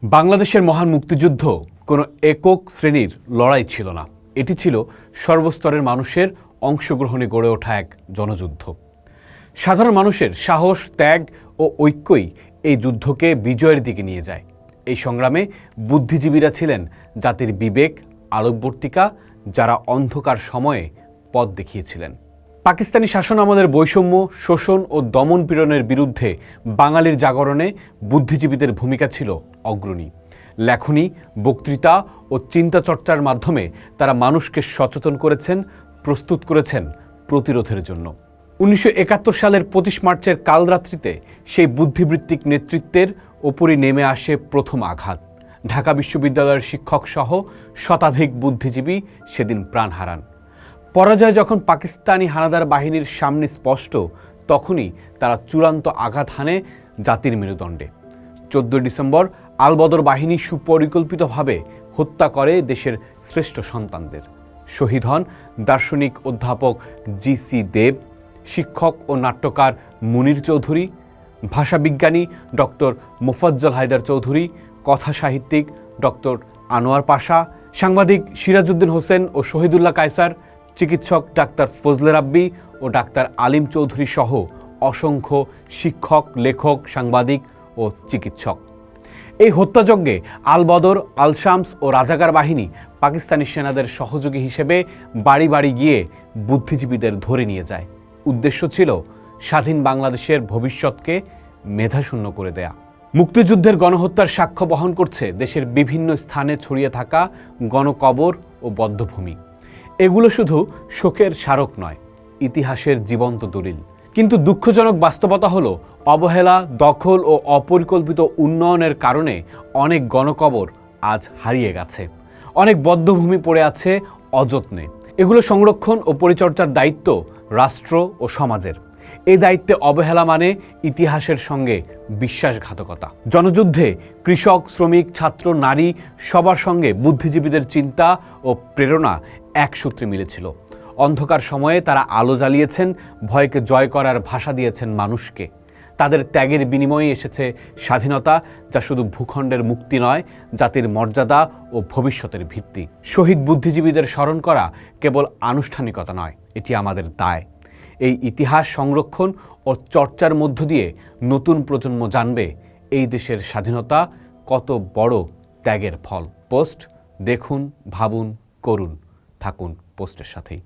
বাংলাদেশের মহান মুক্তিযুদ্ধ কোনো একক শ্রেণীর লড়াই ছিল না, এটি ছিল সর্বস্তরের মানুষের অংশগ্রহণে গড়ে ওঠা এক জনযুদ্ধ। সাধারণ মানুষের সাহস, ত্যাগ ও ঐক্যই এই যুদ্ধকে বিজয়ের দিকে নিয়ে যায়। এই সংগ্রামে বুদ্ধিজীবীরা ছিলেন জাতির বিবেক, আলোকবর্তিকা, যারা অন্ধকার সময়ে পথ দেখিয়েছিলেন। পাকিস্তানি শাসন আমলের বৈষম্য, শোষণ ও দমন পীড়নের বিরুদ্ধে বাঙালির জাগরণে বুদ্ধিজীবীদের ভূমিকা ছিল অগ্রণী। লেখনী, বক্তৃতা ও চিন্তা চর্চার মাধ্যমে তারা মানুষকে সচেতন করেছেন, প্রস্তুত করেছেন প্রতিরোধের জন্য। 1971 সালের 25 মার্চের কালরাত্রিতে সেই বুদ্ধিবৃত্তিক নেতৃত্বের ওপরই নেমে আসে প্রথম আঘাত। ঢাকা বিশ্ববিদ্যালয়ের শিক্ষক সহ শতাধিক বুদ্ধিজীবী সেদিন প্রাণ হারান। পরাজয় যখন পাকিস্তানি হানাদার বাহিনীর সামনে স্পষ্ট, তখনই তারা চূড়ান্ত আঘাত হানে জাতির মেরুদণ্ডে। 14 ডিসেম্বর আলবদর বাহিনী সুপরিকল্পিতভাবে হত্যা করে দেশের শ্রেষ্ঠ সন্তানদের। শহীদ হন দার্শনিক অধ্যাপক জি.সি. দেব, শিক্ষক ও নাট্যকার মুনির চৌধুরী, ভাষাবিজ্ঞানী ডক্টর মোফাজ্জল হায়দার চৌধুরী, কথা সাহিত্যিক ডক্টর আনোয়ার পাশা, সাংবাদিক সিরাজউদ্দিন হোসেন ও শহীদুল্লাহ কায়সার, চিকিৎসক ডাক্তার ফজলে রাব্বি ও ডাক্তার আলিম চৌধুরী সহ অসংখ্য শিক্ষক, লেখক, সাংবাদিক ও চিকিৎসক। এই হত্যাযজ্ঞে আলবদর, আল শামস ও রাজাকার বাহিনী পাকিস্তানি সেনাদের সহযোগী হিসেবে বাড়ি বাড়ি গিয়ে বুদ্ধিজীবীদের ধরে নিয়ে যায়। উদ্দেশ্য ছিল স্বাধীন বাংলাদেশের ভবিষ্যৎকে মেধাশূন্য করে দেয়া। মুক্তিযুদ্ধের গণহত্যার সাক্ষ্য বহন করছে দেশের বিভিন্ন স্থানে ছড়িয়ে থাকা গণকবর ও বধ্যভূমি। এগুলো শুধু শোকের স্মারক নয়, ইতিহাসের জীবন্ত দলিল। কিন্তু দুঃখজনক বাস্তবতা হলো, অবহেলা, দখল ও অপরিকল্পিত উন্নয়নের কারণে অনেক গণকবর আজ হারিয়ে গেছে। অনেক বধ্যভূমি পড়ে আছে অযত্নে। এগুলো সংরক্ষণ ও পরিচর্যার দায়িত্ব রাষ্ট্র ও সমাজের। এই দায়িত্বে অবহেলা মানে ইতিহাসের সঙ্গে বিশ্বাসঘাতকতা। জনযুদ্ধে কৃষক, শ্রমিক, ছাত্র, নারী সবার সঙ্গে বুদ্ধিজীবীদের চিন্তা ও প্রেরণা এক সূত্রে মিলেছিল। অন্ধকার সময়ে তারা আলো জ্বালিয়েছেন, ভয়কে জয় করার ভাষা দিয়েছেন মানুষকে। তাদের ত্যাগের বিনিময়ে এসেছে স্বাধীনতা, যা শুধু ভূখণ্ডের মুক্তি নয়, জাতির মর্যাদা ও ভবিষ্যতের ভিত্তি। শহীদ বুদ্ধিজীবীদের স্মরণ করা কেবল আনুষ্ঠানিকতা নয়, এটি আমাদের দায়। এই ইতিহাস সংরক্ষণ ও চর্চার মধ্য দিয়ে নতুন প্রজন্ম জানবে এই দেশের স্বাধীনতা কত বড় ত্যাগের ফল। পোস্ট দেখুন, ভাবুন, করুন। থাকুন পোস্টের সাথেই।